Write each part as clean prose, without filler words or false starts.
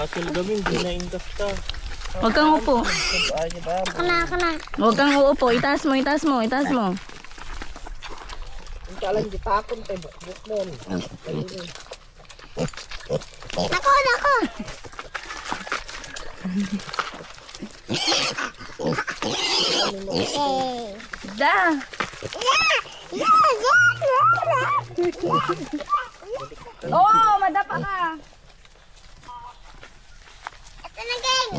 Asal gamin, di na ingas ka. Huwag kang upo. Kana. Huwag kang uupo. Itaas mo. Ang kalang gitakon tayo, bukbuk mo. Nako. Okay. Da. Oh, madapa ka. Ito na, geng.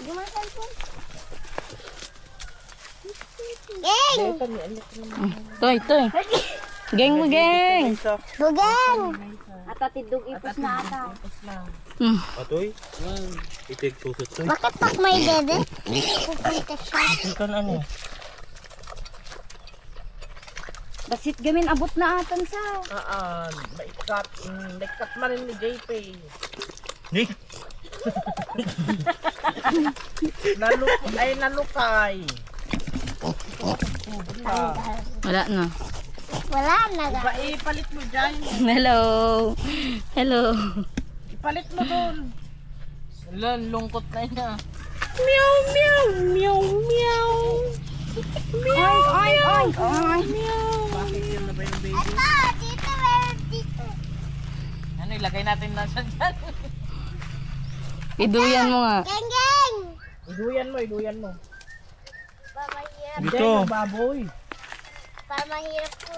Gumasan po. Geng. Toy. Geng mo, geng. Bugeng. Ata tidog ipos na ata. Atoy? Itig susot to. Bakit pak may dede? Pupunta siya. Itig ka na ano? Basit gamin abot na atan sa. Naikat man rin ni JP. Ni? Nalukay. Wala na. Wala na ga. Ipalit mo dyan. Hello. Ipalit mo dun. Lungkot na niya. Meow. Ay. Bakit yun na ba yung baby? Ito, dito, meron dito. Ano, ilagay natin lang siya dyan. Iduyan mo nga. Geng. Iduyan mo. Pamahirap. Dito. Baboy. Pamahirap po.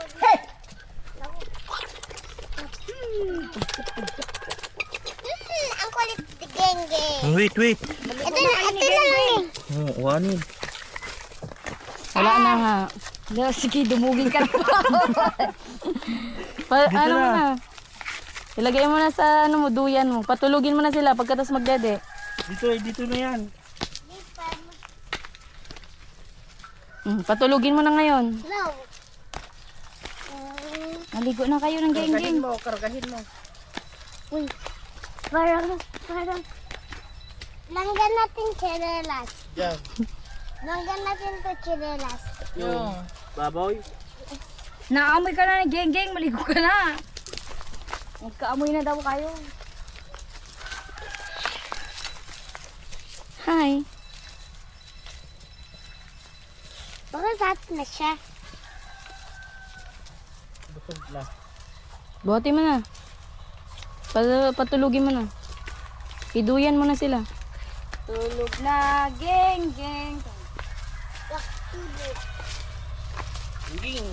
Ang kulit ni Geng. Wait. Ito na lang eh. Oh, wanin. Wala na nga. Sige, dumugin ka na. Ano mo na? Ilagay mo na sa duyan mo. Patulugin mo na sila pagkatas magdede. Dito na yan. Patulugin mo na ngayon. No. Naligo na kayo ng geng-geng. Kargahin mo. Uy. Parang. Langgan natin chinelas. Diyan. Langgan natin to chinelas. Yung baboy. Naamoy ka na ng geng-geng. Maligo ka na. Magkaamoy na daw kayo. Hi. Bakit sat na siya? Busog na. Bote mo na. Patulugin mo na. Iduyan mo na sila. Tulog na, geng-geng. Ging.